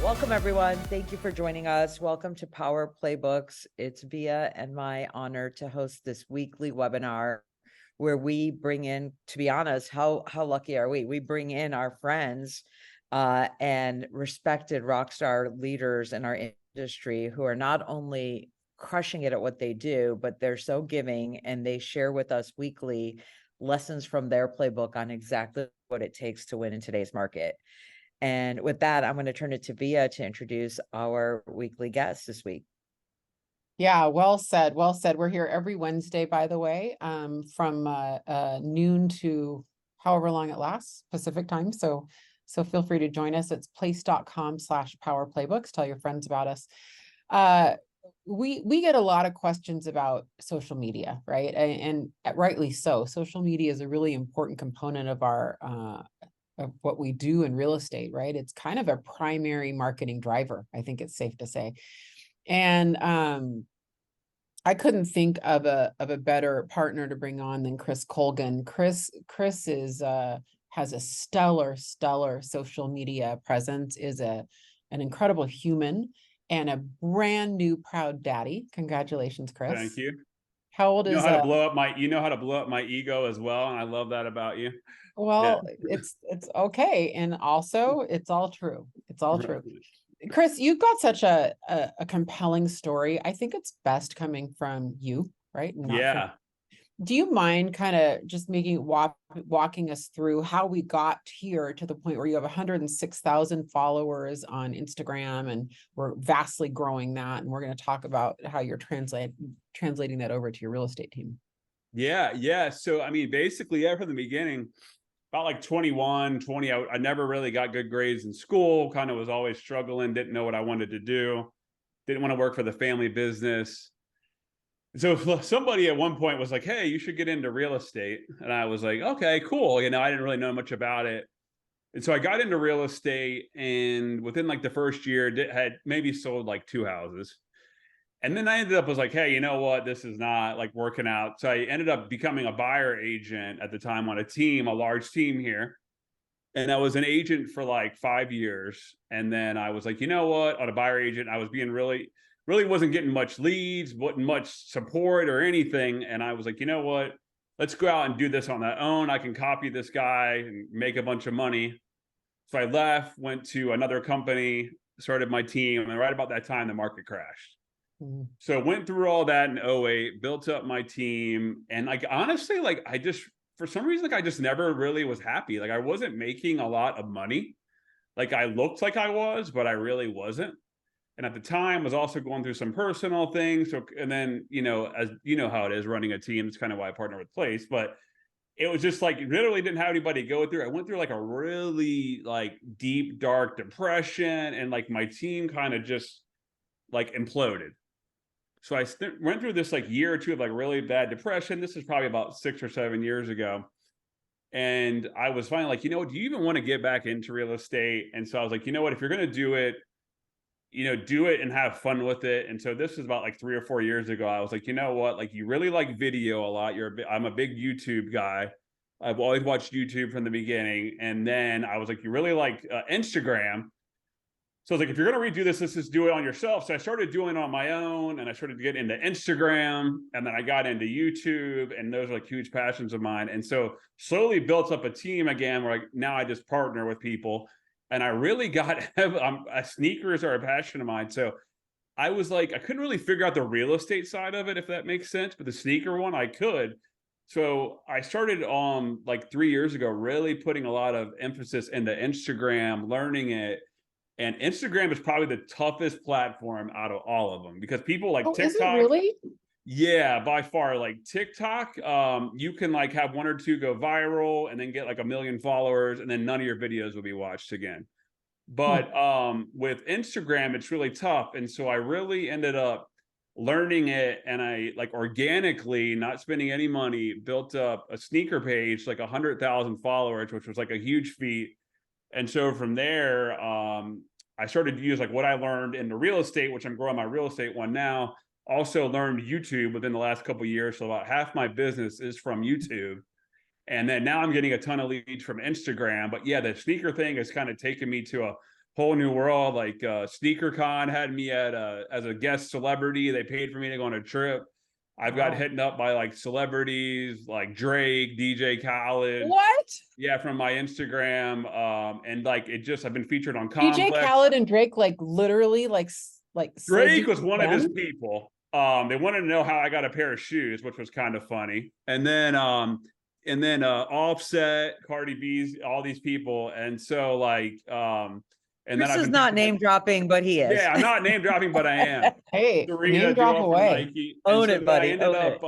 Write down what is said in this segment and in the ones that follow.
Welcome, everyone. Thank you for joining us. Welcome to Power Playbooks. It's Via and my honor to host this weekly webinar where we bring in, to be honest, how lucky are we? We bring in our friends and respected rock star leaders in our industry who are not only crushing it at what they do, but they're so giving, and they share with us weekly lessons from their playbook on exactly what it takes to win in today's market. And with that, I'm going to turn it to Via to introduce our weekly guest this week. Yeah, well said. Well said. We're here every Wednesday, by the way, from noon to however long it lasts, Pacific time. So feel free to join us. It's place.com/powerplaybooks. Tell your friends about us. We get a lot of questions about social media, right? And rightly so. Social media is a really important component of our of what we do in real estate, right? It's kind of a primary marketing driver, I think it's safe to say. And I couldn't think of a better partner to bring on than Chris Colgan. Chris is has a stellar social media presence, is an incredible human, and a brand new proud daddy. Congratulations, Chris. Thank you. How old is you know how to blow up my ego as well, and I love that about you. Well, yeah. It's okay, and also it's all true. It's all true. Chris, you've got such a compelling story. I think it's best coming from you, right? Yeah. Do you mind kind of just walking us through how we got here to the point where you have 106,000 followers on Instagram, and we're vastly growing that, and we're going to talk about how you're translating that over to your real estate team. Yeah. So, I mean, basically, from the beginning, about like 21, 20, I never really got good grades in school, kind of was always struggling, didn't know what I wanted to do, didn't want to work for the family business. So somebody at one point was like, hey, you should get into real estate. And I was like, okay, cool. I didn't really know much about it. And so I got into real estate, and within like the first year, had maybe sold like 2 houses. And then I ended up was like, hey, you know what? This is not like working out. So I ended up becoming a buyer agent at the time on a large team here. And I was an agent for like 5 years. And then I was like, you know what? On a buyer agent, I was being really wasn't getting much leads, wasn't much support or anything. And I was like, you know what? Let's go out and do this on our own. I can copy this guy and make a bunch of money. So I left, went to another company, started my team. And right about that time, the market crashed. So went through all that in 2008, built up my team. And like, honestly, like for some reason, like I just never really was happy. Like I wasn't making a lot of money. Like I looked like I was, but I really wasn't. And at the time was also going through some personal things. So, and then, as you know how it is running a team, it's kind of why I partner with Place, but it was just like, literally didn't have anybody go through. I went through like a really like deep, dark depression, and like my team kind of just like imploded. So I went through this like year or two of like really bad depression. This is probably about 6 or 7 years ago. And I was finally like, do you even want to get back into real estate? And so I was like, you know what, if you're going to do it, do it and have fun with it. And so this was about like 3 or 4 years ago. I was like, you know what, like you really like video a lot. I'm a big YouTube guy. I've always watched YouTube from the beginning. And then I was like, you really like Instagram. So I was like, if you're going to redo this, let's just do it on yourself. So I started doing it on my own, and I started to get into Instagram, and then I got into YouTube, and those are like huge passions of mine. And so slowly built up a team again, where now I just partner with people, and I really got, sneakers are a passion of mine. So I was like, I couldn't really figure out the real estate side of it, if that makes sense, but the sneaker one I could. So I started like 3 years ago, really putting a lot of emphasis into Instagram, learning it. And Instagram is probably the toughest platform out of all of them, because people like TikTok. Is it really? Yeah, by far. Like TikTok, you can like have 1 or 2 go viral and then get like 1 million followers, and then none of your videos will be watched again. But with Instagram, it's really tough. And so I really ended up learning it, and I like organically, not spending any money, built up a sneaker page, like 100,000 followers, which was like a huge feat. And so from there, I started to use like what I learned in the real estate, which I'm growing my real estate one now. Also learned YouTube within the last couple of years. So about half my business is from YouTube. And then now I'm getting a ton of leads from Instagram. But yeah, the sneaker thing has kind of taken me to a whole new world. Like SneakerCon had me at as a guest celebrity. They paid for me to go on a trip. I've got Wow. hit up by like celebrities like Drake, DJ Khaled. What? Yeah, from my Instagram. And like it just I've been featured on DJ Complex. Khaled and Drake like literally like slid Drake you was to one of his them? people. They wanted to know how I got a pair of shoes, which was kind of funny. And then Offset, Cardi B's, all these people. And so like and then Chris I've is been not featured, name dropping, but he is. yeah, I'm not name dropping, but I am. Hey, Sarita name do drop all from away. Nike. Own and so it, then buddy, I ended own up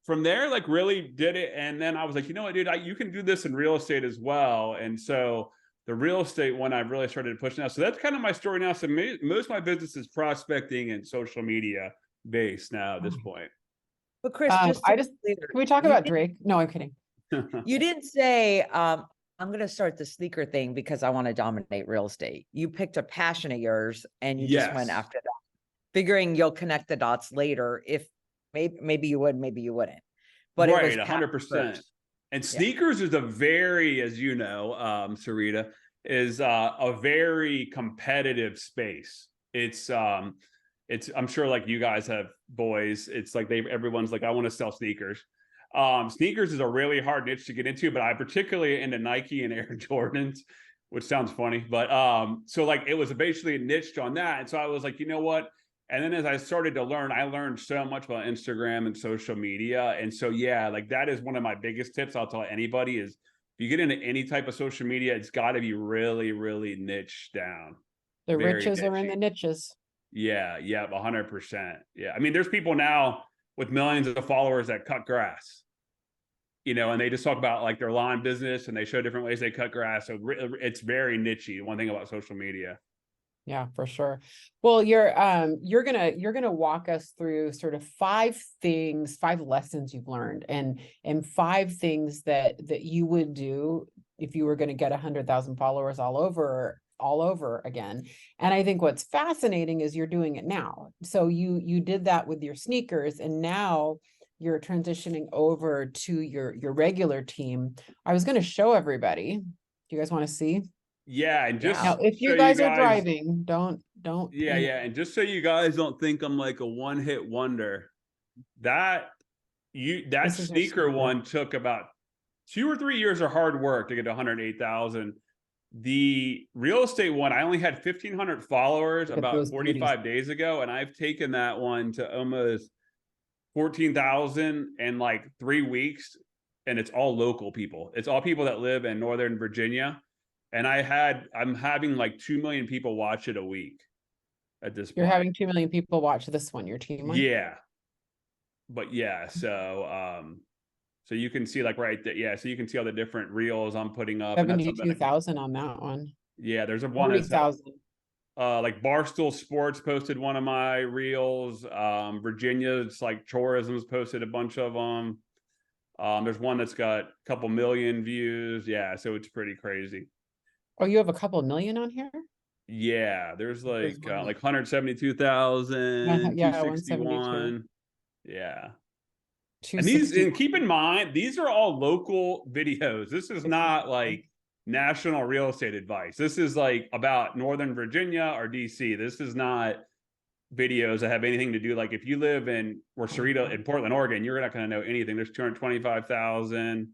from there, like really did it. And then I was like, you know what, dude, you can do this in real estate as well. And so the real estate one I've really started to push now. So that's kind of my story now. So most of my business is prospecting and social media based now at this point. But Chris, just I to just be can clear, we talk you about didn't- Drake? No, I'm kidding. You didn't say, I'm going to start the sneaker thing because I want to dominate real estate. You picked a passion of yours and you just went Yes. after that, figuring you'll connect the dots later. If maybe you would, maybe you wouldn't. But it was right, passion 100%. first. And Yeah. sneakers is a very, as you know, Sarita, is a very competitive space. It's I'm sure like you guys have boys, it's like everyone's like, I want to sell sneakers. Sneakers is a really hard niche to get into, but I particularly into Nike and Air Jordans, which sounds funny, but so like it was basically niched on that. And so I was like, you know what? And then as I started to learn, I learned so much about Instagram and social media. And so, yeah, like that is one of my biggest tips I'll tell anybody is if you get into any type of social media, it's got to be really, really niche down. The Very riches are in the niche-y. niches. Yeah, 100%. Yeah. I mean, there's people now with millions of followers that cut grass, you know, and they just talk about like their lawn business and they show different ways they cut grass. So it's very nichey. One thing about social media. Yeah, for sure. Well, you're gonna walk us through sort of 5 lessons you've learned and 5 things that you would do if you were going to get 100,000 followers all over again. And I think what's fascinating is you're doing it now. So you did that with your sneakers and now you're transitioning over to your regular team. I was going to show everybody. Do you guys want to see? Yeah, and just Now, if you so guys are driving, don't. Yeah, and just so you guys don't think I'm like a one-hit wonder, that This is your sneaker sneaker. one took about 2 or 3 years of hard work to get to 108,000. The real estate one, I only had 1,500 followers Look at about those 45 days ago, and I've taken that one to almost 14,000 in like 3 weeks, and it's all local people. It's all people that live in Northern Virginia. And I'm having like 2 million people watch it a week at this point. You're having 2 million people watch this one, your team one? Yeah. But yeah, so you can see like right there, yeah, so you can see all the different reels I'm putting up. And that's something 72,000 on that one. yeah, there's a one that's 40,000. like Barstool Sports posted one of my reels. Virginia's like Tourism's posted a bunch of them. There's one that's got a couple million views. Yeah, so it's pretty crazy. Oh, you have a couple million on here? Yeah, there's There's like one. 172,000, Yeah, 261. Yeah. And 260. keep in mind, these are all local videos. This is not like national real estate advice. This is like about Northern Virginia or DC. This is not videos that have anything to do. Like if you live in Sarita in Portland, Oregon, you're not going to know anything. There's 225,000.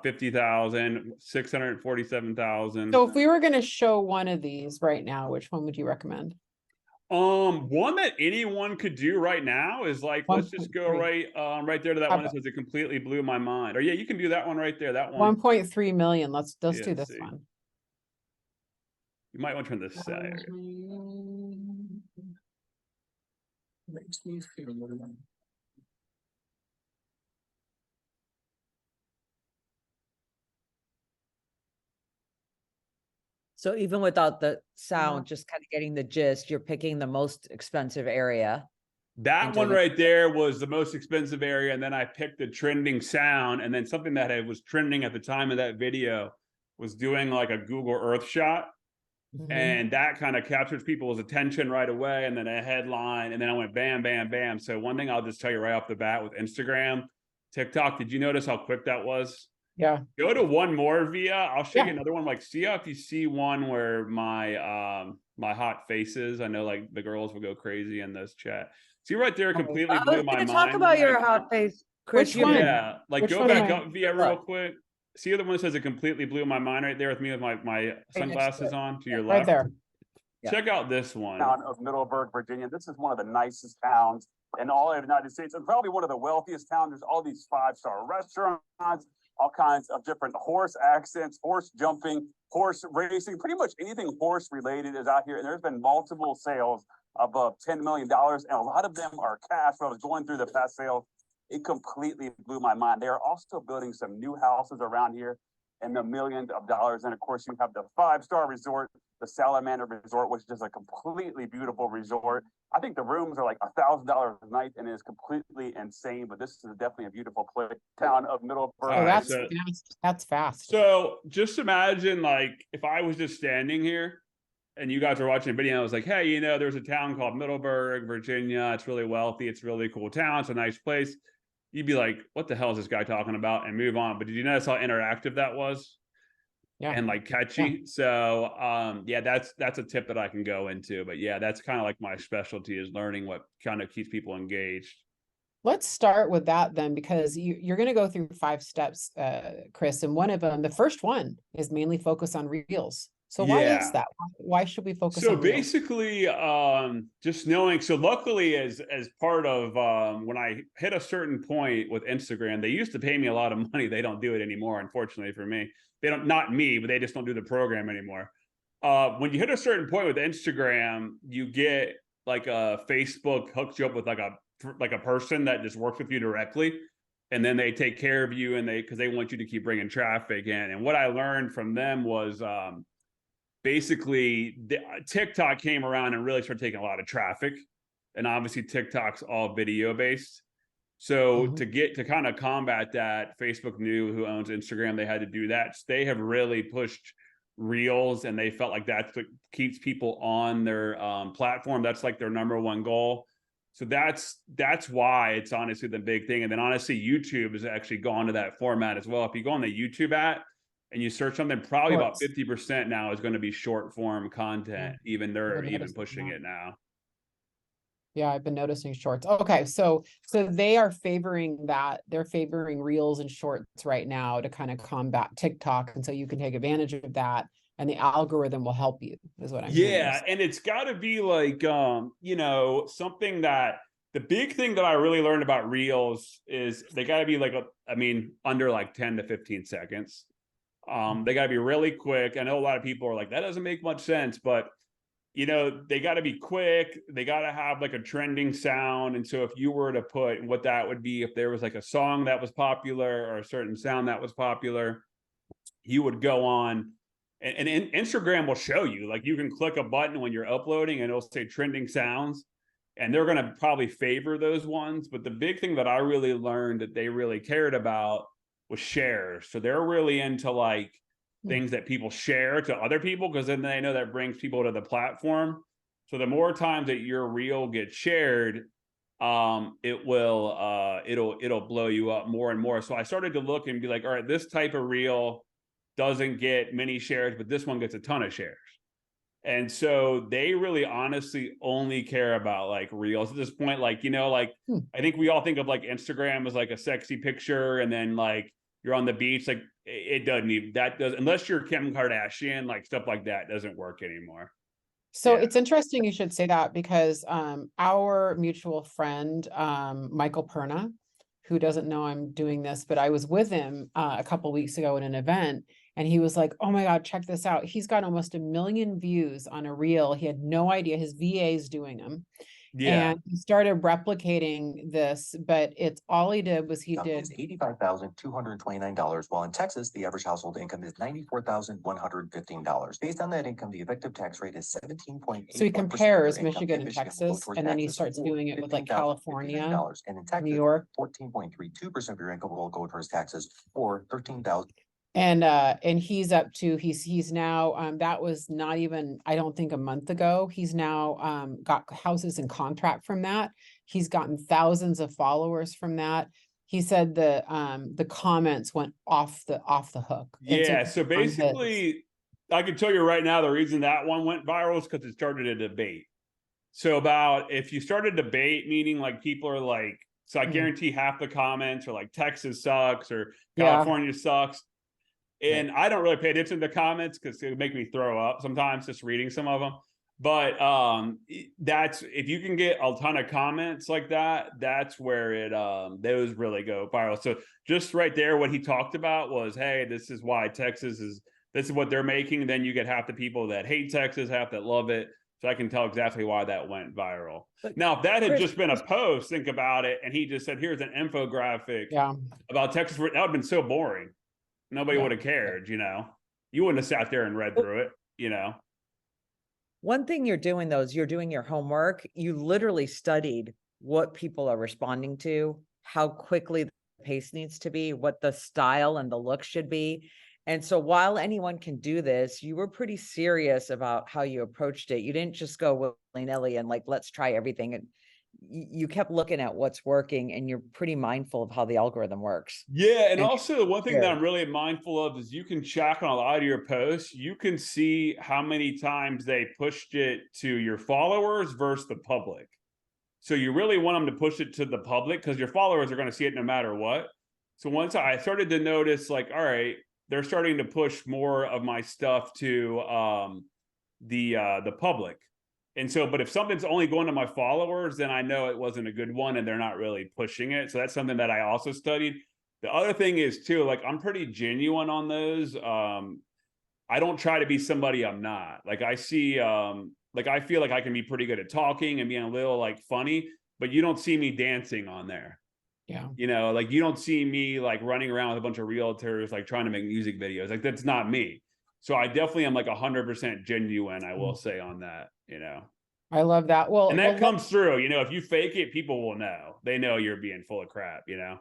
50,000, 647,000. So if we were going to show one of these right now, which one would you recommend? One that anyone could do right now is like, let's just go 1.3. right there to that How one that says it completely blew my mind. Or yeah, you can do that one right there. That one. 1.3 million. Let's Yeah, do this see. one. You might want to turn this side. Makes me feel So even without the sound, just kind of getting the gist, you're picking the most expensive area. That Into one the- right there was the most expensive area. And then I picked the trending sound. And then something that was trending at the time of that video was doing like a Google Earth shot. Mhm. And that kind of captures people's attention right away. And then a headline. And then I went bam, bam, bam. So one thing I'll just tell you right off the bat with Instagram, TikTok, did you notice how quick that was? Yeah. Go to one more via. I'll show Yeah. you another one. Like, see if you see one where my hot faces. I know like the girls will go crazy in this chat. See right there, Oh, completely I blew was my gonna mind. talk about your Like, hot face, Chris. Which You one? yeah, like Which go one am back I- up via real quick. See the one that says it completely blew my mind right there with me with my next to sunglasses it. on to your Right left. there. Yeah. Check out this one. Town of Middleburg, Virginia. This is one of the nicest towns in all of the United States, and probably one of the wealthiest towns. There's all these 5-star restaurants, all kinds of different horse accents, horse jumping, horse racing, pretty much anything horse related is out here. And there's been multiple sales above $10 million, and a lot of them are cash. When I was going through the past sales, it completely blew my mind. They are also building some new houses around here in the millions of dollars. And of course, you have the 5-star resort, the Salamander Resort, which is a completely beautiful resort. I think the rooms are like $1,000 a night, and it is completely insane. But this is definitely a beautiful place. Town of Middleburg. Oh, All right, that's so- fast. That's fast. So just imagine like if I was just standing here and you guys were watching a video and I was like, hey, you know, there's a town called Middleburg, Virginia. It's really wealthy. It's a really cool town. It's a nice place. You'd be like, what the hell is this guy talking about? And move on. But did you notice how interactive that was? Yeah. And like catchy. So yeah, that's a tip that I can go into. But yeah, that's kind of like my specialty is learning what kind of keeps people engaged. Let's start with that then, because you're going to go through 5 steps, Chris, and one of them, the first one is mainly focus on reels. So why Yeah. is that? Why should we focus So on reels? basically, just knowing, so luckily as part of when I hit a certain point with Instagram, they used to pay me a lot of money. They don't do it anymore, unfortunately for me. They don't, not me, but they just don't do the program anymore. When you hit a certain point with Instagram, you get like Facebook hooks you up with like a person that just works with you directly. And then they take care of you and because they want you to keep bringing traffic in. And what I learned from them was basically TikTok came around and really started taking a lot of traffic. And obviously TikTok's all video based. So to kind of combat that, Facebook knew who owns Instagram, they had to do that. So they have really pushed reels and they felt like that's what keeps people on their platform. That's like their #1 goal. So that's why it's honestly the big thing. And then honestly, YouTube has actually gone to that format as well. If you go on the YouTube app and you search something, probably about 50% now is going to be short form content. Even they're even pushing it now. Yeah, I've been noticing shorts. Okay, so they are favoring that. They're favoring reels and shorts right now to kind of combat TikTok, and so you can take advantage of that, and the algorithm will help you. Is what I'm hearing. Yeah, and it's got to be like you know, something that the big thing that I really learned about reels is they got to be like under like 10 to 15 seconds. They got to be really quick. I know a lot of people are like, that doesn't make much sense, but you know, they got to be quick. They got to have like a trending sound. And so if you were to put what that would be, if there was like a song that was popular or a certain sound that was popular, you would go on and Instagram will show you, like you can click a button when you're uploading and it'll say trending sounds. And they're going to probably favor those ones. But the big thing that I really learned that they really cared about was shares. So they're really into like things that people share to other people, because then they know that brings people to the platform. So the more times that your reel gets shared, it will it'll blow you up more and more. So I started to look and be like, all right, this type of reel doesn't get many shares, but this one gets a ton of shares. And so they really honestly only care about like reels at this point. Like, you know, like I think we all think of like Instagram as like a sexy picture and then like you're on the beach, like it doesn't even, that does, unless you're Kim Kardashian, like stuff like that doesn't work anymore. So Yeah. it's interesting you should say that, because our mutual friend, Michael Perna, who doesn't know I'm doing this, but I was with him a couple weeks ago at an event, and he was like, oh my God, check this out. He's got almost 1 million views on a reel. He had no idea his VA is doing them. Yeah. And he started replicating this, but it's all he did was he did Is $85,229, while in Texas, the average household income is $94,115. Based on that income, the effective tax rate is 17.8%. So he compares Michigan and Texas, and then he starts doing it with like California, and in Texas, New York. 14.32% of your income will go towards taxes, or $13,000. And he's up to, he's now, that was not even, I don't think, a month ago. He's now got houses in contract from that. He's gotten thousands of followers from that. he said the comments went off the hook. Yeah, so on his. basically, I can tell you right now, the reason that one went viral is because it started a debate. So about if you start a debate, meaning like people are like, so I Mhm. guarantee half the comments are like Texas sucks or Yeah. California sucks. And I don't really pay attention to the comments because it would make me throw up sometimes just reading some of them. But that's if you can get a ton of comments like that, that's where it those really go viral. So just right there, what he talked about was, hey, this is why Texas is this is what they're making. Then you get half the people that hate Texas, half that love it. So I can tell exactly why that went viral. But Now, if that had Chris, just been a post, think about it, and he just said, here's an infographic Yeah. about Texas, that would have been so boring. Nobody Yeah. would have cared, you know. You wouldn't have sat there and read through it, you know. one thing you're doing though is you're doing your homework. You literally studied what people are responding to, how quickly the pace needs to be, what the style and the look should be. And so while anyone can do this, you were pretty serious about how you approached it. You didn't just go willy-nilly and like, let's try everything. And you kept looking at what's working, and you're pretty mindful of how the algorithm works. Yeah, and And- also one thing that Yeah. I'm really mindful of is you can check on a lot of your posts. You can see how many times they pushed it to your followers versus the public. So you really want them to push it to the public because your followers are going to see it no matter what. So once I started to notice, like, all right, they're starting to push more of my stuff to the public. And so, but if something's only going to my followers, then I know it wasn't a good one and they're not really pushing it. So that's something that I also studied. The other thing is too, like I'm pretty genuine on those. I don't try to be somebody I'm not. Like I see, like I feel like I can be pretty good at talking and being a little like funny, but you don't see me dancing on there. Yeah. You know, like you don't see me like running around with a bunch of realtors, like trying to make music videos. Like that's not me. So I definitely am like 100% genuine, I will say on that, you know. I love that. Well, And that well, comes through, you know, if you fake it, people will know. They know you're being full of crap, you know.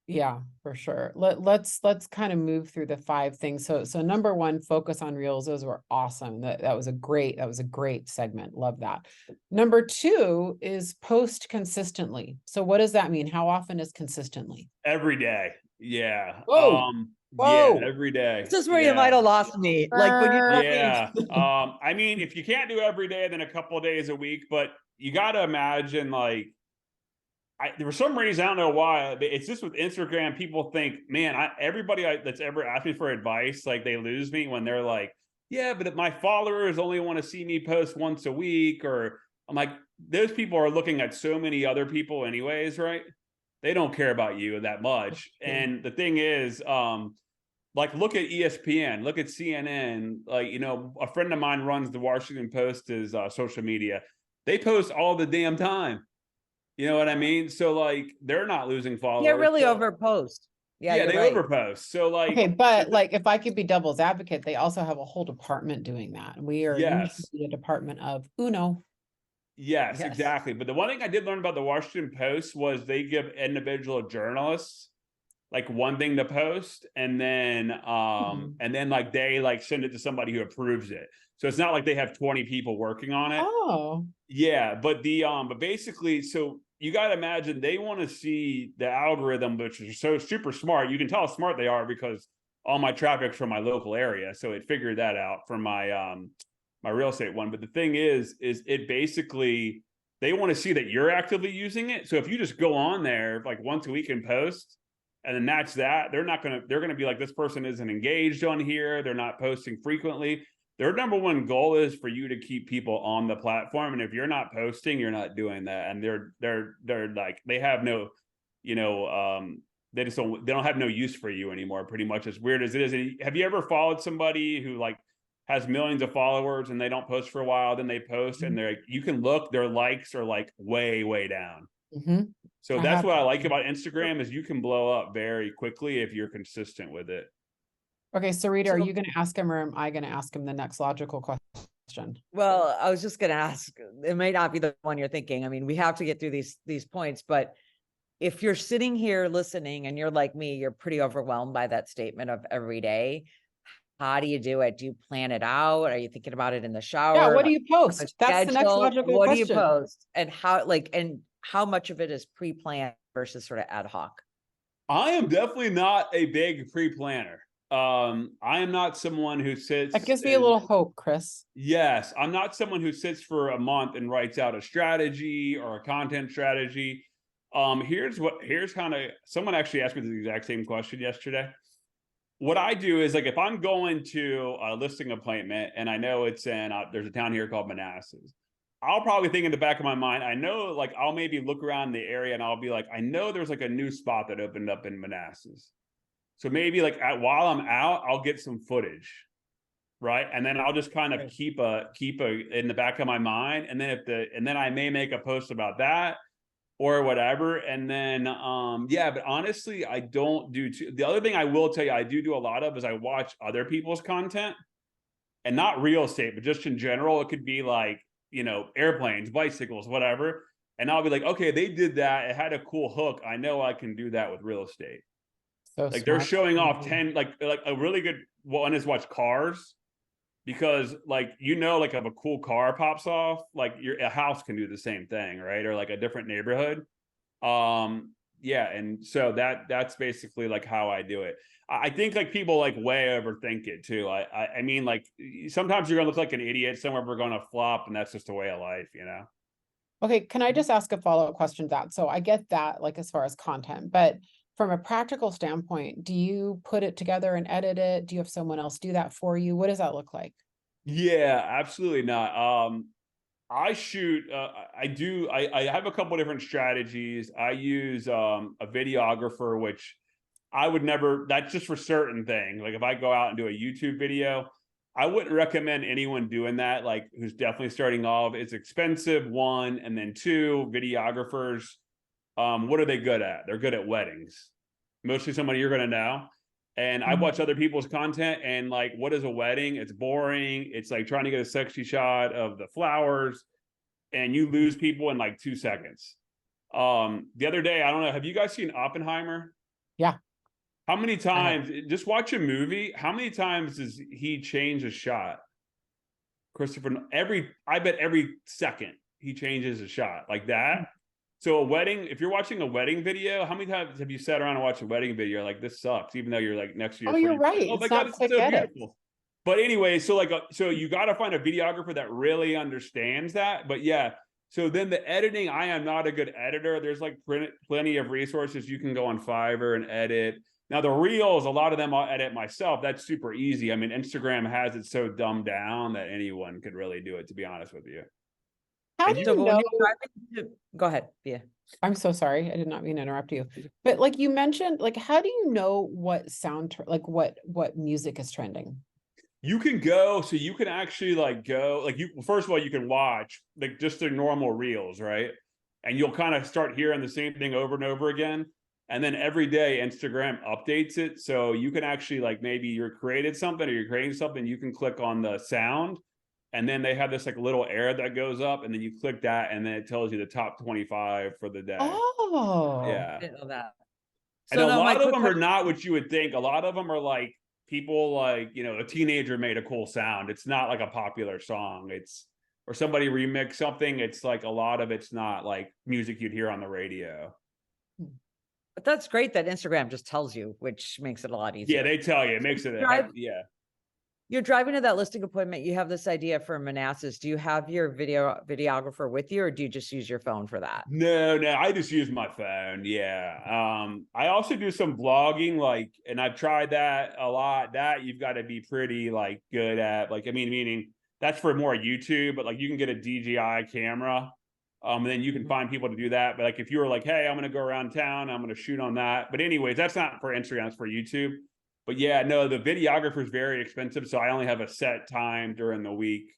yeah, for sure. Let's kind of move through the 5 things. So number 1, focus on reels. Those were awesome. That was a great segment. Love that. Number 2 is post consistently. So what does that mean? How often is consistently? Every day. Yeah. Whoa. Yeah, every day. This is where you might have lost me. Like when you told me- Yeah. I mean, if you can't do every day, then a couple of days a week, but you got to imagine like there for some reason, I don't know why, but it's just with Instagram, people think, man, everybody that's ever asked me for advice, like they lose me when they're like, yeah, but if my followers only want to see me post once a week, or I'm like, those people are looking at so many other people anyways, right? They don't care about you that much. And the thing is, like look at ESPN, look at CNN, like, you know, a friend of mine runs the Washington Post is social media. They post all the damn time. You know what I mean? So like they're not losing followers. You're really so, overpost. Yeah, yeah, you're they right. overpost. So like Okay, but like if I could be devil's advocate, they also have a whole department doing that. We are Yes. usually a department of Uno. Yes, Yes. exactly. But the one thing I did learn about the Washington Post was they give individual journalists like one thing to post, and then like they like send it to somebody who approves it. So it's not like they have 20 people working on it. Oh, Yeah, but but basically, so you got to imagine they want to see the algorithm, which is so super smart. You can tell how smart they are because all my traffic's from my local area, so it figured that out for my my real estate one. But the thing is it basically they want to see that you're actively using it. So if you just go on there like once a week and post, and then that's that, they're gonna be like, this person isn't engaged on here. They're not posting frequently. Their number one goal is for you to keep people on the platform. And if you're not posting, you're not doing that. And they're like, they have no, you know, they don't have no use for you anymore, pretty much, as weird as it is. Have you ever followed somebody who like has millions of followers and they don't post for a while, then they post and they're like, you can look, their likes are like way, way down. mhm. So I that's have what I that like too. about Instagram is you can blow up very quickly if you're consistent with it. Okay, so Rita, are So- you going to ask him or am I going to ask him the next logical question? Well, I was just gonna ask, it may not be the one you're thinking. I mean, we have to get through these points, but if you're sitting here listening and you're like me, you're pretty overwhelmed by that statement of every day. How do you do it? Do you plan it out? Are you thinking about it in the shower? Yeah, what do Like, you post? a That's the next schedule? logical What question. do you post? And how much of it is pre-planned versus sort of ad hoc? I am definitely not a big pre-planner. I am not someone who sits. That gives me a and- little hope, Chris. Yes, I'm not someone who sits for a month and writes out a strategy or a content strategy. Here's kind of, someone actually asked me the exact same question yesterday. What I do is, like, if I'm going to a listing appointment and I know it's in, there's a town here called Manassas, I'll probably think in the back of my mind, I know, like, I'll maybe look around the area and I'll be like, I know there's like a new spot that opened up in Manassas. So maybe like while I'm out, I'll get some footage, right? And then I'll just kind of Right. keep a in the back of my mind. And then and then I may make a post about that or whatever. And then yeah, but honestly, I don't do the other thing I will tell you I do a lot of is I watch other people's content, and not real estate, but just in general. It could be like, you know, airplanes, bicycles, whatever. And I'll be like, okay, they did that. It had a cool hook. I know I can do that with real estate. So Like they're smart. showing off Mhm. 10, like a really good one is watch cars, because like, you know, like if a cool car pops off, like a house can do the same thing, right? Or like a different neighborhood. Yeah, and so that's basically like how I do it. I think like people like way overthink it too. I mean, like sometimes you're gonna look like an idiot, some of them are gonna flop, and that's just a way of life, you know. Okay, can I just ask a follow-up question to that? So I get that, like, as far as content, but from a practical standpoint, do you put it together and edit it? Do you have someone else do that for you? What does that look like? Yeah, absolutely not. I shoot, I have a couple different strategies. I use a videographer, which I would never, that's just for certain things. Like if I go out and do a YouTube video, I wouldn't recommend anyone doing that, like who's definitely starting off. It's expensive, one, and then two, videographers, what are they good at? They're good at weddings. Mostly somebody you're gonna know. And I watch other people's content, and like, what is a wedding? It's boring. It's like trying to get a sexy shot of the flowers, and you lose people in like 2 seconds. The other day, I don't know, have you guys seen Oppenheimer? Yeah. How many times, just watch a movie, how many times does he change a shot? Christopher, I bet every second he changes a shot like that. So a wedding, if you're watching a wedding video, how many times have you sat around and watched a wedding video like, this sucks, even though you're like next to your Oh, you're friend, like, right. oh my It's God, not this is quick so edits. beautiful. But anyway, so like, so you got to find a videographer that really understands that. But yeah, so then the editing, I am not a good editor. There's like plenty of resources. You can go on Fiverr and edit. Now the reels, a lot of them I'll edit myself. That's super easy. I mean, Instagram has it so dumbed down that anyone could really do it, to be honest with you. How And do you- So you when know? you're driving go ahead, yeah. I'm so sorry. I did not mean to interrupt you. But like you mentioned, like, how do you know what like what music is trending? You can go, so you can actually like go, like first of all, you can watch like just their normal reels, right? And you'll kind of start hearing the same thing over and over again. And then every day Instagram updates it. So you can actually, like, maybe you're created something or you're creating something, you can click on the sound, and then they have this like little arrow that goes up, and then you click that, and then it tells you the top 25 for the day. Oh. Yeah. I didn't know that. And So a now my lot of quick them are question- not what you would think. A lot of them are like people like, you know, a teenager made a cool sound. It's not like a popular song. It's, or somebody remixed something. It's like a lot of it's not like music you'd hear on the radio. But that's great that Instagram just tells you, which makes it a lot easier. Yeah, they tell you. It makes it, Drive- yeah. You're driving to that listing appointment, you have this idea for Manassas. Do you have your videographer with you, or do you just use your phone for that? No, I just use my phone. Yeah. I also do some vlogging, like, and I've tried that a lot. That you've got to be pretty like good at, like, I mean, meaning that's for more YouTube, but like you can get a DJI camera. And then you can find people to do that. But like if you were like, hey, I'm gonna go around town, I'm gonna shoot on that. But anyways, that's not for Instagram, it's for YouTube. But yeah, no, the videographer is very expensive. So I only have a set time during the week,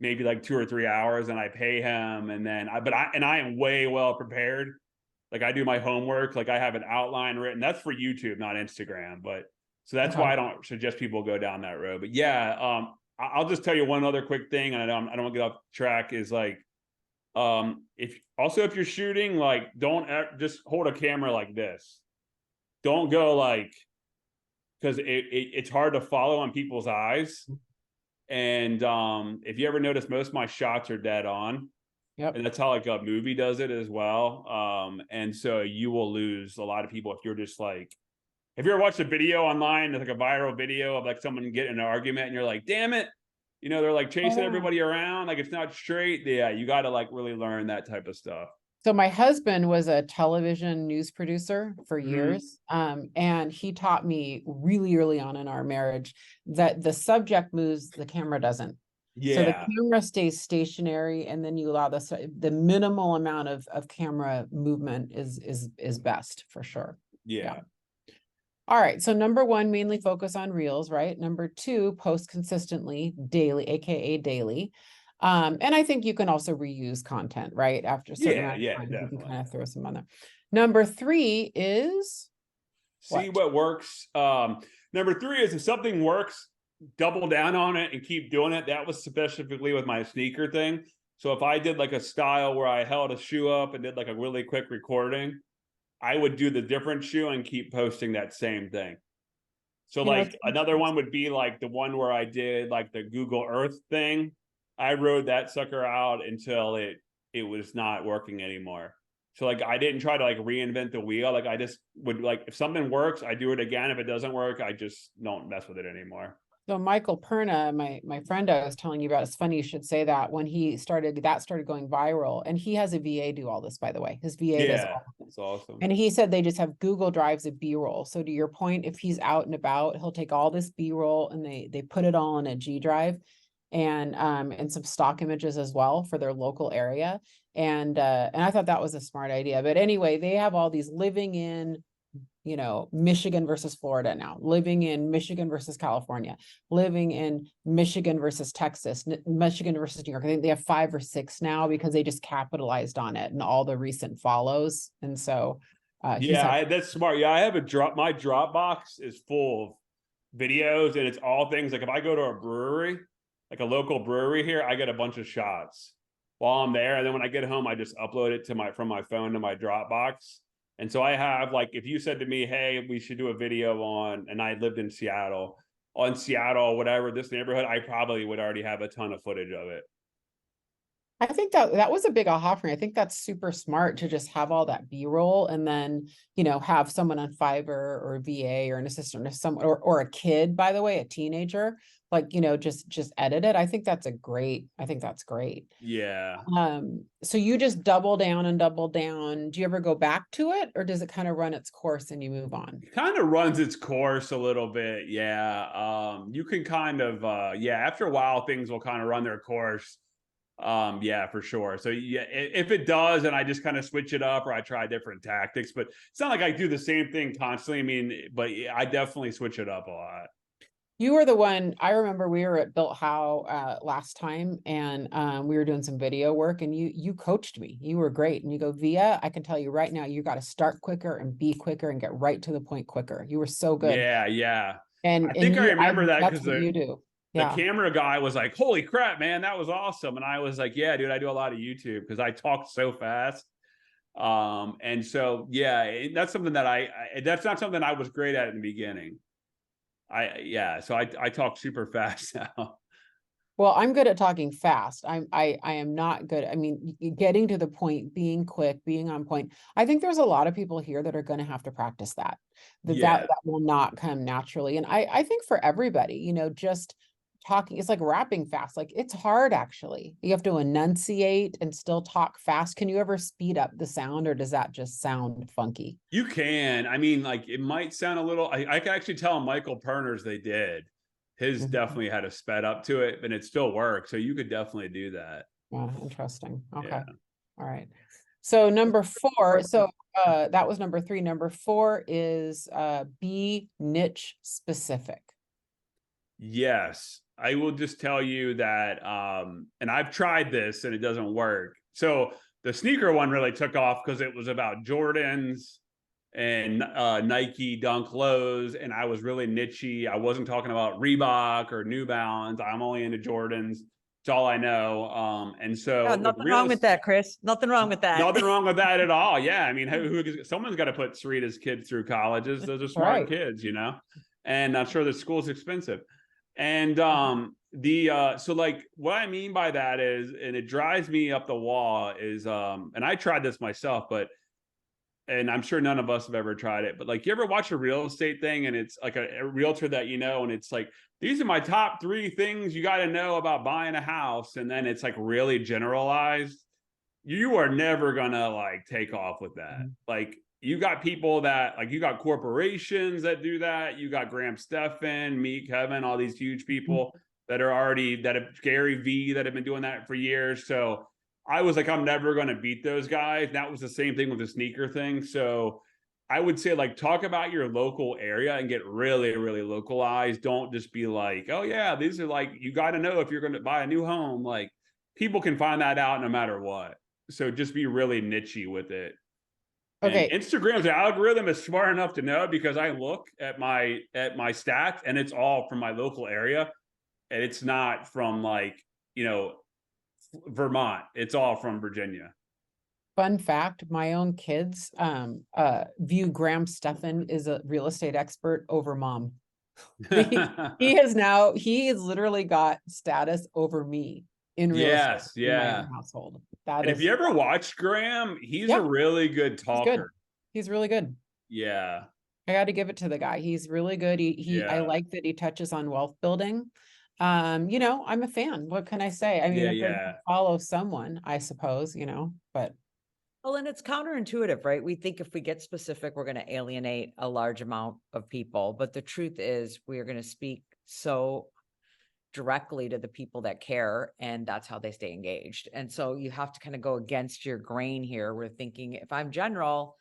maybe like 2 or 3 hours, and I pay him. And then I am way well prepared. Like I do my homework, like I have an outline written. That's for YouTube, not Instagram. But so that's why I don't suggest people go down that road. But yeah, I'll just tell you one other quick thing, and I don't want to get off track, is like, if you're shooting, like, don't just hold a camera like this. Don't go like, because it's hard to follow on people's eyes. And if you ever notice, most of my shots are dead on. Yep. And that's how like a movie does it as well. And so you will lose a lot of people if you're just like, have you ever watched a video online, like a viral video of like someone getting in an argument and you're like, damn it, you know, they're like chasing yeah. everybody around, like it's not straight. Yeah, you got to like really learn that type of stuff. So my husband was a television news producer for Mhm. years. And he taught me really early on in our marriage that the subject moves, the camera doesn't. So the Yeah. camera stays stationary, and then you allow the minimal amount of camera movement is best for sure. Yeah. All right, so number one, mainly focus on reels, right? Number two, post consistently daily, AKA daily. And I think you can also reuse content, right? After a certain amount of Yeah, time, you can definitely. kind of throw some on there. Number three is See what works. Number three is if something works, double down on it and keep doing it. That was specifically with my sneaker thing. So if I did like a style where I held a shoe up and did like a really quick recording, I would do the different shoe and keep posting that same thing. So You know, like another one would be like the one where I did like the Google Earth thing. I rode that sucker out until it was not working anymore. So like I didn't try to like reinvent the wheel. Like I just would like if something works, I do it again. If it doesn't work, I just don't mess with it anymore. So Michael Perna, my friend I was telling you about, it's funny you should say that, when he started going viral, and he has a VA do all this, by the way. His VA does Yeah, all of it. it's awesome. And he said they just have Google Drives of B-roll. So to your point, if he's out and about, he'll take all this B-roll and they put it all in a G drive, and some stock images as well for their local area. And I thought that was a smart idea. But anyway, they have all these living in, you know, Michigan versus Florida now, living in Michigan versus California, living in Michigan versus Texas, Michigan versus New York. I think they have 5 or 6 now because they just capitalized on it and all the recent follows. And so yeah, that's smart. Yeah, I have my Dropbox is full of videos, and it's all things like if I go to a brewery, like a local brewery here, I get a bunch of shots while I'm there. And then when I get home, I just upload it to from my phone to my Dropbox. And so I have like, if you said to me, hey, we should do a video on, and I lived in Seattle, whatever, this neighborhood, I probably would already have a ton of footage of it. I think that was a big aha for me. I think that's super smart to just have all that B-roll and then, you know, have someone on Fiverr or VA or an assistant or or a kid, by the way, a teenager, like, you know, just edit it. I think that's great. Yeah. So you just double down and double down. Do you ever go back to it, or does it kind of run its course and you move on? It kind of runs its course a little bit. Yeah. You can kind of, after a while, things will kind of run their course. Yeah, for sure. So yeah, if it does, and I just kind of switch it up or I try different tactics, but it's not like I do the same thing constantly. I mean, but I definitely switch it up a lot. You were the one, I remember we were at Built How last time, and we were doing some video work, and you coached me. You were great. And you go, Via, I can tell you right now, you got to start quicker and be quicker and get right to the point quicker. You were so good. Yeah. And I think I remember that that's because what you do. the Yeah. camera guy was like, holy crap, man, that was awesome. And I was like, yeah, dude, I do a lot of YouTube because I talk so fast. And so, yeah, that's something that that's not something I was great at in the beginning. So I talk super fast now. Well, I'm good at talking fast. I am not good. I mean, getting to the point, being quick, being on point. I think there's a lot of people here that are going to have to practice that. That will not come naturally. And I think for everybody, you know, just talking, it's like rapping fast. Like it's hard, actually. You have to enunciate and still talk fast. Can you ever speed up the sound, or does that just sound funky? You can. I mean, like it might sound a little, I can actually tell Michael Perner's they did. His definitely had a sped up to it, but it still works. So you could definitely do that. Yeah, interesting. Okay. Yeah. All right. So number 4, so that was number 3. Number 4 is be niche specific. Yes. I will just tell you that, and I've tried this and it doesn't work. So the sneaker one really took off because it was about Jordans and Nike Dunk Lows, and I was really nichey. I wasn't talking about Reebok or New Balance. I'm only into Jordans. It's all I know. And so nothing wrong with that, Chris. Nothing wrong with that. Nothing wrong with that at all. Yeah, I mean, someone's got to put Sarita's kids through colleges. Those are smart kids, you know. And I'm sure the school's expensive. And so like what I mean by that is, and it drives me up the wall is and I tried this myself, but and I'm sure none of us have ever tried it, but like you ever watch a real estate thing and it's like a realtor that you know, and it's like, these are my top 3 things you got to know about buying a house, and then it's like really generalized. You are never gonna like take off with that. Like you got people that like, you got corporations that do that. You got Graham Stephan, me, Kevin, all these huge people that are already, that have Gary V that have been doing that for years. So I was like, I'm never going to beat those guys. That was the same thing with the sneaker thing. So I would say like, talk about your local area and get really, really localized. Don't just be like, oh yeah, these are like, you got to know if you're going to buy a new home, like people can find that out no matter what. So just be really nichey with it. Okay. And Instagram's algorithm is smart enough to know, because I look at my stats and it's all from my local area. And it's not from like, you know, Vermont. It's all from Virginia. Fun fact, my own kids view Graham Stephan is a real estate expert over mom. He has literally got status over me in real estate in my own household. And if you ever watched Graham, he's a really good talker. He's really good. Yeah. I got to give it to the guy. He's really good. I like that he touches on wealth building. You know, I'm a fan. What can I say? I mean, if I can follow someone, I suppose, you know, but. Well, and it's counterintuitive, right? We think if we get specific, we're going to alienate a large amount of people. But the truth is, we are going to speak so directly to the people that care, and that's how they stay engaged. And so you have to kind of go against your grain here. We're thinking, if I'm general,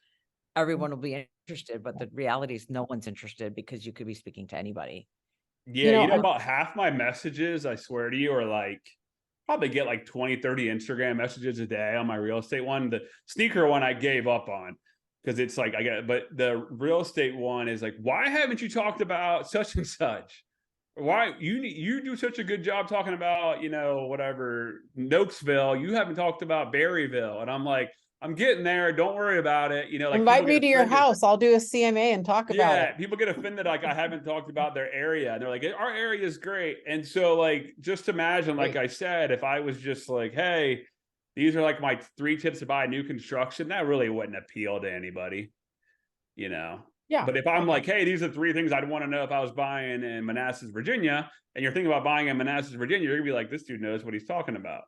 everyone will be interested, but the reality is no one's interested, because you could be speaking to anybody. Yeah, you know, about half my messages, I swear to you, are like, probably get like 20, 30 Instagram messages a day on my real estate one. The sneaker one I gave up on, because it's like, but the real estate one is like, why haven't you talked about such and such? Why you do such a good job talking about, you know, whatever, Nokesville, you haven't talked about Berryville. And I'm like, I'm getting there. Don't worry about it. You know, like, invite me to your house. I'll do a CMA and talk about it. Yeah, people get offended like I haven't talked about their area. And they're like, our area is great. And so like, just imagine, like I said, if I was just like, hey, these are like my 3 tips to buy new construction, that really wouldn't appeal to anybody, you know? Yeah. But if I'm like, hey, these are 3 things I'd want to know if I was buying in Manassas, Virginia, and you're thinking about buying in Manassas, Virginia, you're gonna be like, this dude knows what he's talking about.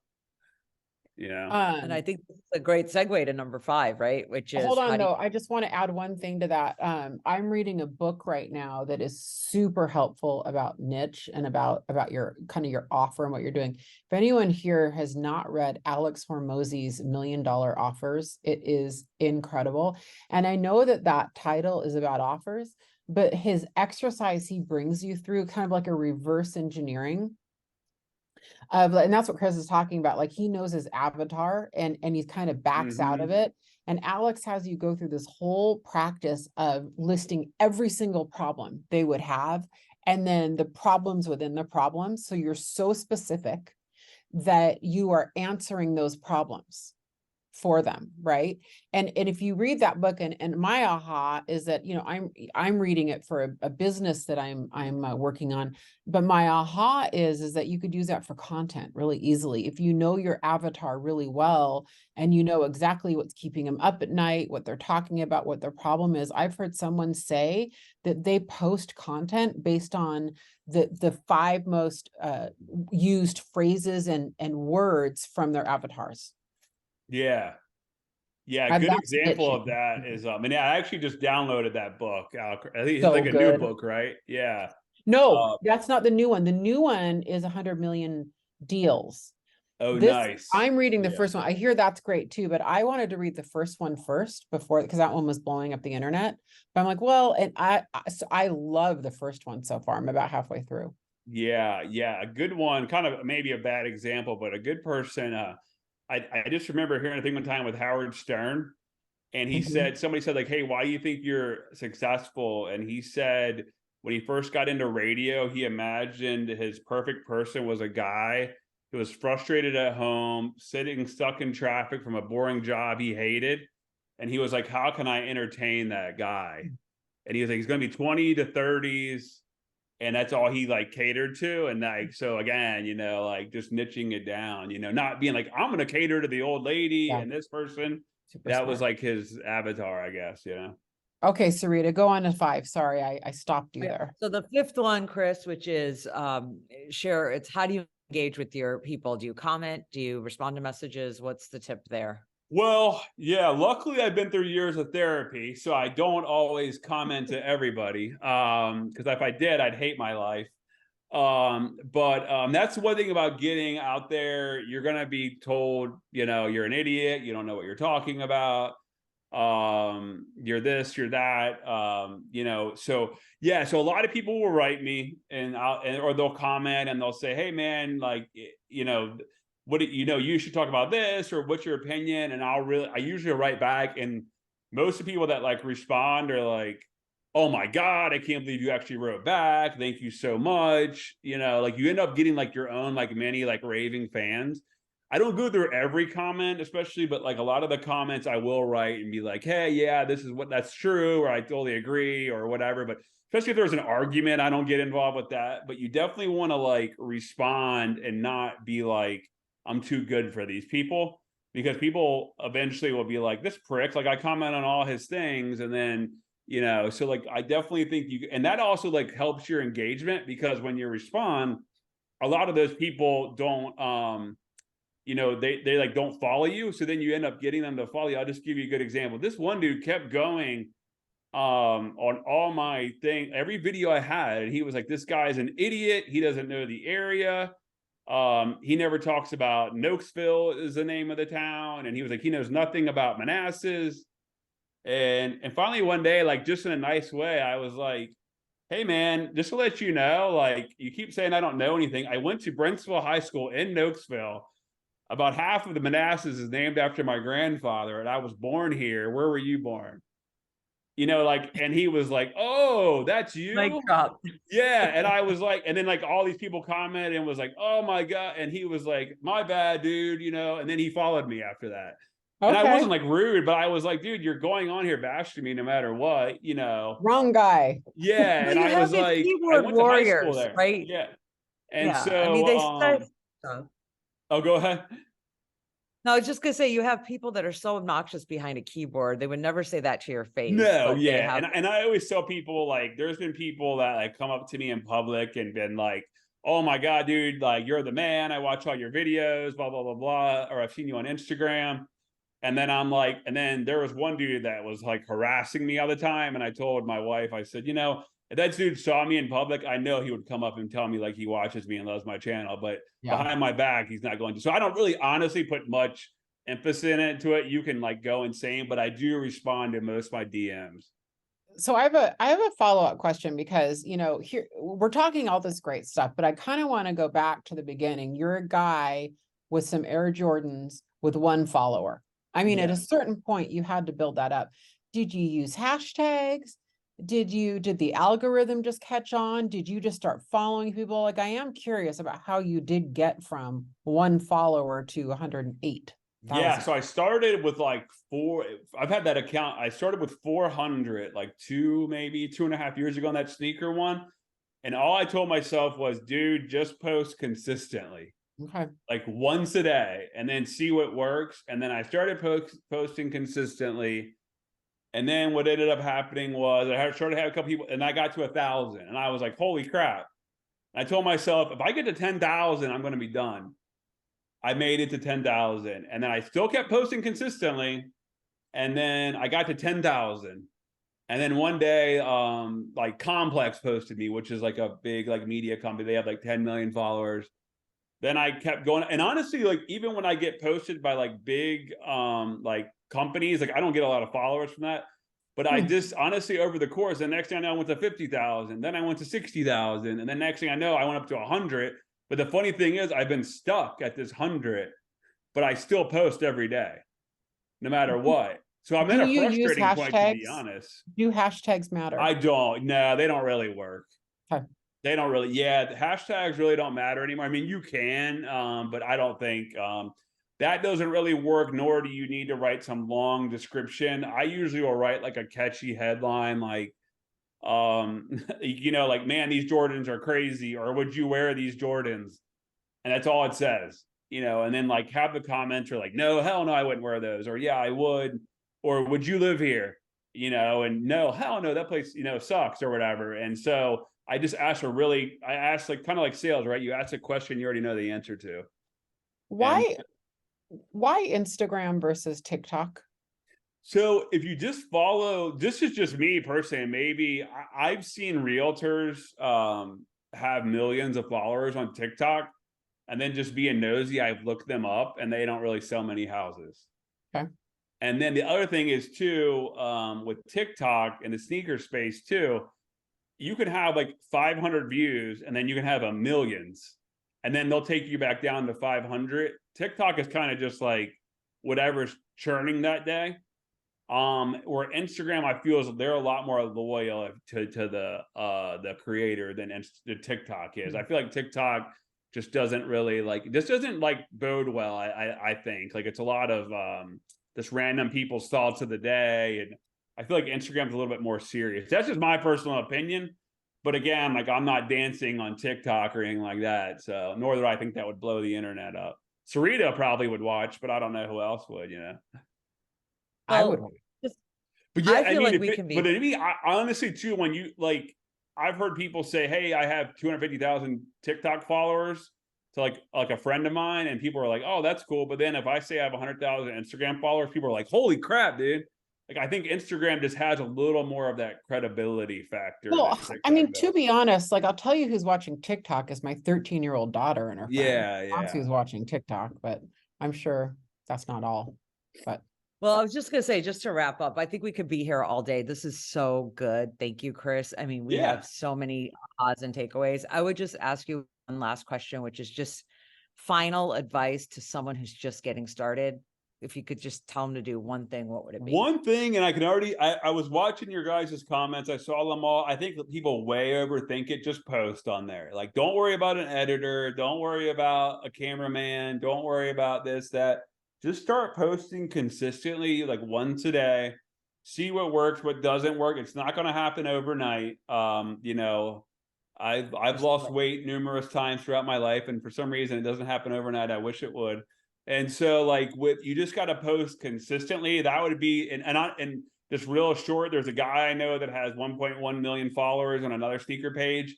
You know, and I think this is a great segue to number 5, right? Which is, hold on though, I just want to add one thing to that. I'm reading a book right now that is super helpful about niche and about your kind of your offer and what you're doing. If anyone here has not read Alex Hormozi's $1 Million Offers, it is incredible. And I know that title is about offers, but his exercise he brings you through kind of like a reverse engineering. And that's what Chris is talking about. Like he knows his avatar and he kind of backs out of it. And Alex has you go through this whole practice of listing every single problem they would have, and then the problems within the problems. So you're so specific that you are answering those problems for them, right? And if you read that book, and my aha is that, you know, I'm reading it for a business that I'm working on, but my aha is that you could use that for content really easily if you know your avatar really well and you know exactly what's keeping them up at night, what they're talking about, what their problem is. I've heard someone say that they post content based on the 5 most used phrases and words from their avatars. Yeah. A good example of that is, and I actually just downloaded that book. I think it's So like a good. new book, right? Yeah. No, that's not the new one. The new one is 100 million deals. Oh, nice. I'm reading the first one. I hear that's great too, but I wanted to read the first one first before, because that one was blowing up the internet. But I'm like, well, and I love the first one so far. I'm about halfway through. Yeah. A good one, kind of maybe a bad example, but a good person. I just remember hearing a thing one time with Howard Stern, and he said, somebody said like, hey, why do you think you're successful? And he said, when he first got into radio, he imagined his perfect person was a guy who was frustrated at home, sitting stuck in traffic from a boring job he hated. And he was like, how can I entertain that guy? And he was like, he's going to be 20 to 30s. and that's all he like catered to. And like, so again, you know, like just niching it down, you know, not being like, I'm going to cater to the old lady Yeah. and this person. Super That was smart. like his avatar, I guess, you know. Okay, Sarita, go on to 5. Sorry, I stopped you there. So the fifth one, Chris, which is share, it's how do you engage with your people? Do you comment? Do you respond to messages? What's the tip there? Well, yeah, luckily I've been through years of therapy, so I don't always comment to everybody. Because if I did, I'd hate my life. But that's one thing about getting out there. You're gonna be told, you know, you're an idiot, you don't know what you're talking about. You're this, you're that. You know, so yeah, so a lot of people will write me or they'll comment and they'll say, hey man, like, you know, what do you know, you should talk about this, or what's your opinion? And I usually write back, and most of the people that like respond are like, oh my God, I can't believe you actually wrote back. Thank you so much. You know, like you end up getting like your own, like many like raving fans. I don't go through every comment, especially, but like a lot of the comments I will write and be like, hey, yeah, this is that's true, or I totally agree, or whatever. But especially if there's an argument, I don't get involved with that. But you definitely want to like respond and not be like, I'm too good for these people, because people eventually will be like, this prick, like I comment on all his things. And then, you know, so like, I definitely think and that also like helps your engagement, because when you respond, a lot of those people don't, you know, they like don't follow you. So then you end up getting them to follow you. I'll just give you a good example. This one dude kept going on all my thing, every video I had, and he was like, this guy's an idiot. He doesn't know the area. He never talks about Nokesville is the name of the town. And he was like, he knows nothing about Manassas. And finally one day, like just in a nice way, I was like, hey man, just to let you know, like you keep saying I don't know anything. I went to Brentsville High School in Nokesville. About half of the Manassas is named after my grandfather, and I was born here. Where were you born? You know, like, and he was like, oh, that's you. Mic drop. Yeah. And I was like, and then like all these people commented and was like, oh my God. And he was like, my bad, dude, you know, and then he followed me after that. And I Okay, wasn't like rude, but I was like, dude, you're going on here bashing me no matter what, you know. wrong guy. Yeah. Well, And you I have was these like, I keyboard went to high school warriors, there. right? Yeah. And Yeah, I mean, they so, said. So. oh, go ahead. No, I was just gonna say, you have people that are so obnoxious behind a keyboard. They would never say that to your face. No, but they yeah. have. And I always tell people, like, there's been people that like come up to me in public and been like, oh my God, dude, like you're the man. I watch all your videos, blah, blah, blah, blah. Or I've seen you on Instagram. And then I'm like, and then there was one dude that was like harassing me all the time. And I told my wife, I said, you know, if that dude saw me in public, I know he would come up and tell me like he watches me and loves my channel. But Yeah. behind my back, he's not going to. So I don't really honestly put much emphasis into it. You can like go insane, but I do respond to most of my DMs. So I have a follow-up question, because, you know, here we're talking all this great stuff, but I kind of want to go back to the beginning. You're a guy with some Air Jordans with 1 follower. I mean, at Yeah. a certain point, you had to build that up. Did you use hashtags? Did the algorithm just catch on? Did you just start following people? Like, I am curious about how you did get from 1 follower to 108. Yeah, so I started with like I've had that account. I started with 400, like 2.5 years ago on that sneaker one. And all I told myself was, dude, just post consistently, Okay. like once a day, and then see what works. And then I started posting consistently. And then what ended up happening was I started having a couple people, and I got to 1,000. And I was like, holy crap. I told myself, if I get to 10,000, I'm going to be done. I made it to 10,000, and then I still kept posting consistently. And then I got to 10,000. And then one day, like Complex posted me, which is like a big like media company. They have like 10 million followers. Then I kept going. And honestly, like even when I get posted by like big like companies, like I don't get a lot of followers from that. But I just honestly, over the course, the next thing I know, I went to 50,000. Then I went to 60,000. And then next thing I know, I went up to 100. But the funny thing is, I've been stuck at this 100, but I still post every day, no matter what. So I'm at a frustrating point, to be honest. Do hashtags matter? I don't. No, they don't really work. Okay. They don't really. Yeah, the hashtags really don't matter anymore. I mean, you can, but I don't think that doesn't really work. Nor do you need to write some long description. I usually will write like a catchy headline, like, you know, like, man, these Jordans are crazy, or would you wear these Jordans? And that's all it says, you know, and then like have the commenter like, no, hell no, I wouldn't wear those, or yeah, I would, or would you live here? You know, and no, hell no, that place, you know, sucks or whatever. And so I just asked I asked like kind of like sales, right? You ask a question you already know the answer to. Why Instagram versus TikTok? So if you just follow, this is just me personally, maybe I've seen realtors have millions of followers on TikTok, and then just being nosy, I've looked them up and they don't really sell many houses. Okay. And then the other thing is too, with TikTok and the sneaker space too, you can have like 500 views and then you can have a millions, and then they'll take you back down to 500. TikTok is kind of just like whatever's churning that day. Or Instagram, I feel is they're a lot more loyal to the creator than the TikTok is. I feel like TikTok just doesn't really like, this doesn't like bode well. I think like it's a lot of just random people's thoughts of the day, and I feel like Instagram's a little bit more serious. That's just my personal opinion. But again, like I'm not dancing on TikTok or anything like that, so nor do I think that would blow the internet up. Sarita probably would watch, but I don't know who else would, you know. I would. But yeah, I feel mean, like we can be. But it'd be honestly too, when you like, I've heard people say, "Hey, I have 250,000 TikTok followers," to like a friend of mine, and people are like, "Oh, that's cool." But then if I say I have 100,000 Instagram followers, people are like, "Holy crap, dude!" Like I think Instagram just has a little more of that credibility factor. Well, than I mean, TikTok to does. be honest, like I'll tell you who's watching TikTok is my 13-year-old daughter and her friend. Yeah, Foxy was watching TikTok, but I'm sure that's not all. But Well, I was just gonna say, just to wrap up, I think we could be here all day. This is so good. Thank you, Chris. I mean, we Yeah. have so many odds and takeaways. I would just ask you one last question, which is just final advice to someone who's just getting started. If you could just tell them to do one thing, what would it be? One thing, and I can already, I was watching your guys' comments. I saw them all. I think that people way overthink it. Just post on there. Like, don't worry about an editor. Don't worry about a cameraman. Don't worry about this, that. Just start posting consistently, like once a day. See what works, what doesn't work. It's not going to happen overnight. You know, I've lost weight numerous times throughout my life, and for some reason it doesn't happen overnight. I wish it would. And so like you just got to post consistently. That would be, and just real short, there's a guy I know that has 1.1 million followers on another sneaker page.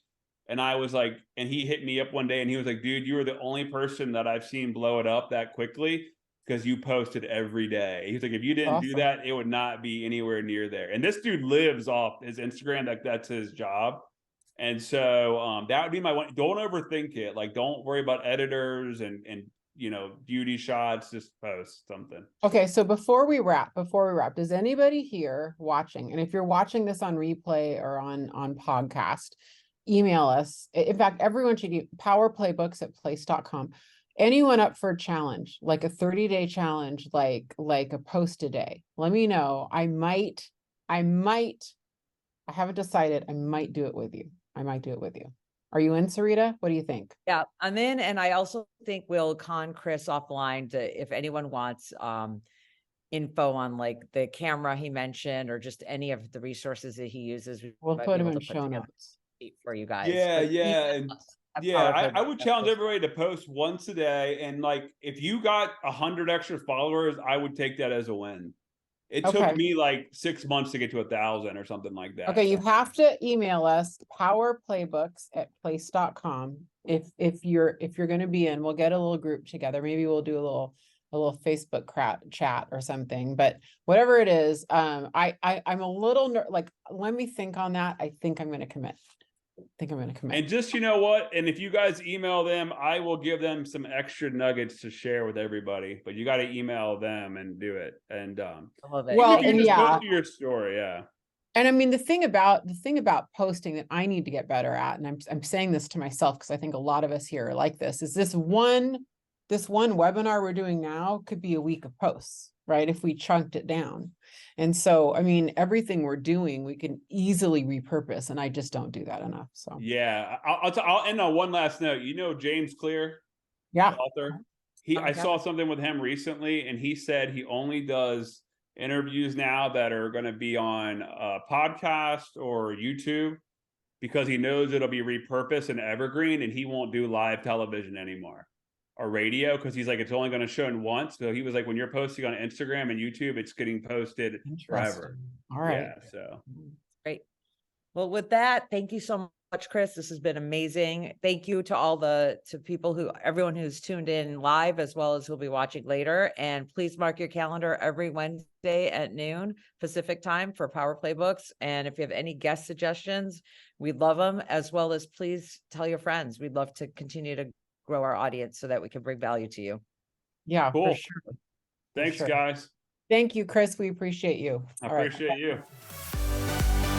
And I was like, and he hit me up one day and he was like, dude, you were the only person that I've seen blow it up that quickly because you posted every day. He's like, if you didn't do that, it would not be anywhere near there. And this dude lives off his Instagram. That's his job. And so that would be my one. Don't overthink it. Like, don't worry about editors and you know, beauty shots, just post something. Okay, so before we wrap, does anybody here watching, and if you're watching this on replay or on podcast, email us. In fact, everyone should get powerplaybooks@place.com. Anyone up for a challenge, like a 30-day challenge, like a post a day, let me know. I haven't decided. I might do it with you. Are you in, Sarita? What do you think? Yeah, I'm in. And I also think we'll con Chris offline to, if anyone wants info on like the camera he mentioned, or just any of the resources that he uses. We'll might put be them able in to show together notes for you guys. Yeah, But yeah. email And us at yeah, I would challenge powerplay.com. everybody to post once a day. And like, if you got 100 extra followers, I would take that as a win. It took me like 6 months to get to 1,000 or something like that. Okay, you have to email us powerplaybooks@place.com. If you're going to be in, we'll get a little group together. Maybe we'll do a little Facebook chat or something. But whatever it is, I'm a little like, let me think on that. I think I'm going to commit. And just, you know what? And if you guys email them, I will give them some extra nuggets to share with everybody. But you got to email them and do it. And I love it. Well, even if you and just yeah. post your story, yeah. And I mean, the thing about posting that I need to get better at, and I'm saying this to myself because I think a lot of us here are like this, is this one webinar we're doing now could be a week of posts, right? If we chunked it down. And so, I mean, everything we're doing, we can easily repurpose, and I just don't do that enough. So Yeah, I'll end on one last note. You know James Clear, yeah, the author. I yeah. saw something with him recently, and he said he only does interviews now that are going to be on a podcast or YouTube because he knows it'll be repurposed and evergreen, and he won't do live television anymore or radio because he's like, it's only going to show in once. So he was like, when you're posting on Instagram and YouTube, it's getting posted forever. Interesting. All right. Yeah, so Great. Well, with that, thank you so much, Chris. This has been amazing. Thank you to everyone who's tuned in live as well as who'll be watching later. And please mark your calendar every Wednesday at noon Pacific time for Power Playbooks. And if you have any guest suggestions, we'd love them, as well as please tell your friends. We'd love to continue to grow our audience so that we can bring value to you. Yeah, Cool. for sure. thanks, sure. guys. Thank you, Chris. We appreciate you. I All right. appreciate you.